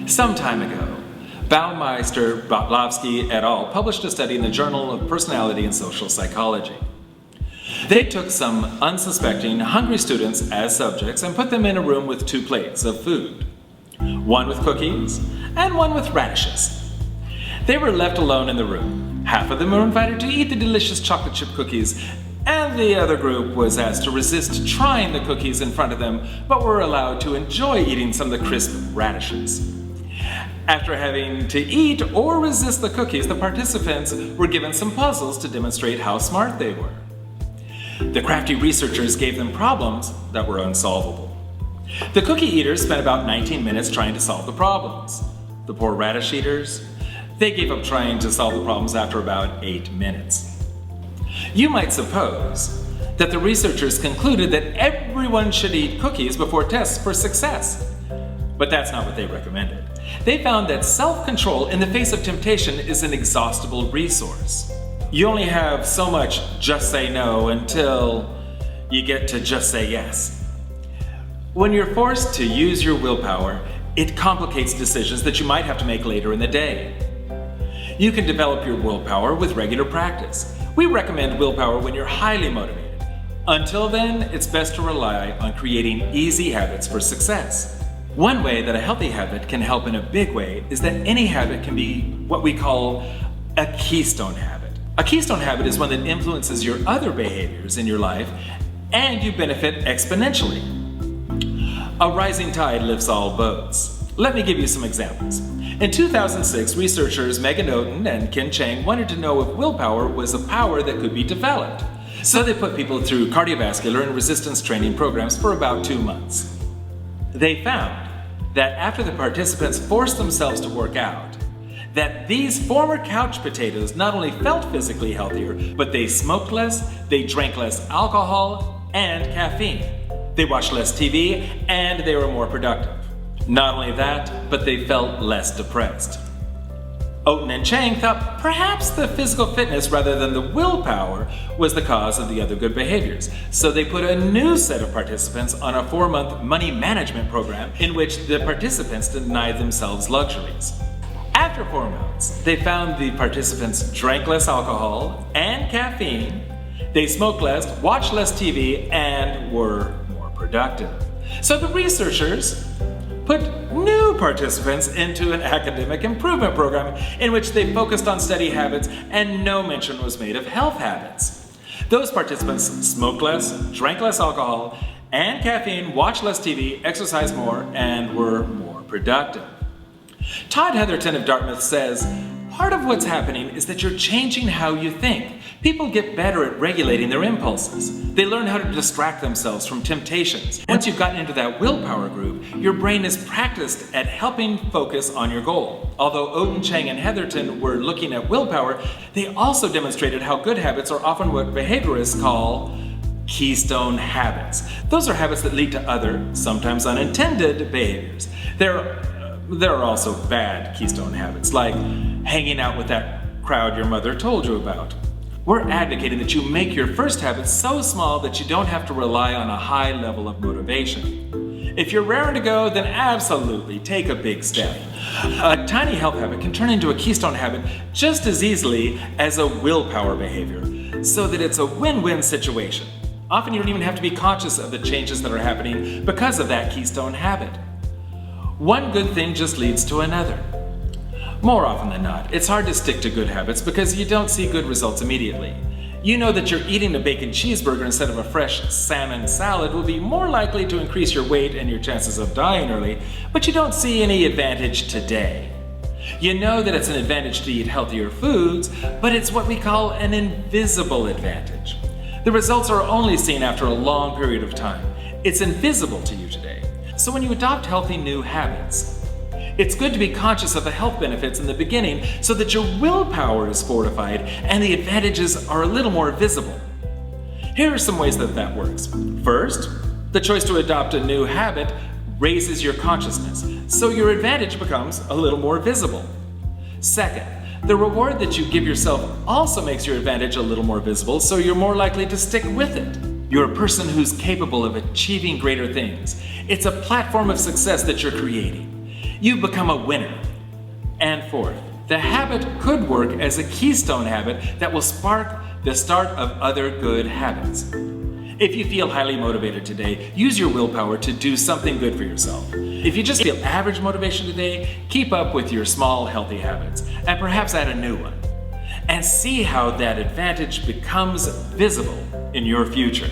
Some time ago, Baumeister Bratlavsky et al. Published a study in the Journal of Personality and Social Psychology. They took some unsuspecting, hungry students as subjects and put them in a room with 2 plates of food, one with cookies and one with radishes. They were left alone in the room. Half of them were invited to eat the delicious chocolate chip cookies, and the other group was asked to resist trying the cookies in front of them, but were allowed to enjoy eating some of the crisp radishes. After having to eat or resist the cookies, the participants were given some puzzles to demonstrate how smart they were. The crafty researchers gave them problems that were unsolvable. The cookie eaters spent about 19 minutes trying to solve the problems. The poor radish eaters, they gave up trying to solve the problems after about 8 minutes. You might suppose that the researchers concluded that everyone should eat cookies before tests for success. But that's not what they recommended. They found that self-control in the face of temptation is an inexhaustible resource. You only have so much just say no until you get to just say yes. When you're forced to use your willpower, it complicates decisions that you might have to make later in the day. You can develop your willpower with regular practice. We recommend willpower when you're highly motivated. Until then, it's best to rely on creating easy habits for success. One way that a healthy habit can help in a big way is that any habit can be what we call a keystone habit. A keystone habit is one that influences your other behaviors in your life and you benefit exponentially. A rising tide lifts all boats. Let me give you some examples. In 2006, researchers Megan Oden and Ken Chang wanted to know if willpower was a power that could be developed. So they put people through cardiovascular and resistance training programs for about 2 months. They found that after the participants forced themselves to work out, that these former couch potatoes not only felt physically healthier, but they smoked less, they drank less alcohol and caffeine. They watched less TV, and they were more productive. Not only that, but they felt less depressed. Oden and Chang thought perhaps the physical fitness rather than the willpower was the cause of the other good behaviors. So they put a new set of participants on a 4-month money management program in which the participants denied themselves luxuries. After 4 months, they found the participants drank less alcohol and caffeine, they smoked less, watched less TV, and were more productive. So the researchers put new participants into an academic improvement program in which they focused on study habits and no mention was made of health habits. Those participants smoked less, drank less alcohol and caffeine, watched less TV, exercised more, and were more productive. Todd Heatherton of Dartmouth says, part of what's happening is that you're changing how you think. People get better at regulating their impulses. They learn how to distract themselves from temptations. Once you've gotten into that willpower groove, your brain is practiced at helping focus on your goal. Although Oden, Chang, and Heatherton were looking at willpower, they also demonstrated how good habits are often what behaviorists call keystone habits. Those are habits that lead to other, sometimes unintended, behaviors. There are also bad keystone habits, like hanging out with that crowd your mother told you about. We're advocating that you make your first habit so small that you don't have to rely on a high level of motivation. If you're raring to go, then absolutely take a big step. A tiny health habit can turn into a keystone habit just as easily as a willpower behavior, so that it's a win-win situation. Often you don't even have to be conscious of the changes that are happening because of that keystone habit. One good thing just leads to another. More often than not, it's hard to stick to good habits because you don't see good results immediately. You know that you're eating a bacon cheeseburger instead of a fresh salmon salad will be more likely to increase your weight and your chances of dying early, but you don't see any advantage today. You know that it's an advantage to eat healthier foods, but it's what we call an invisible advantage. The results are only seen after a long period of time. It's invisible to you today. So when you adopt healthy new habits, it's good to be conscious of the health benefits in the beginning so that your willpower is fortified and the advantages are a little more visible. Here are some ways that works. First, the choice to adopt a new habit raises your consciousness, so your advantage becomes a little more visible. Second, the reward that you give yourself also makes your advantage a little more visible, so you're more likely to stick with it. You're a person who's capable of achieving greater things. It's a platform of success that you're creating. you become a winner. And fourth, the habit could work as a keystone habit that will spark the start of other good habits. If you feel highly motivated today, use your willpower to do something good for yourself. If you just feel average motivation today, keep up with your small, healthy habits, and perhaps add a new one. And see how that advantage becomes visible in your future.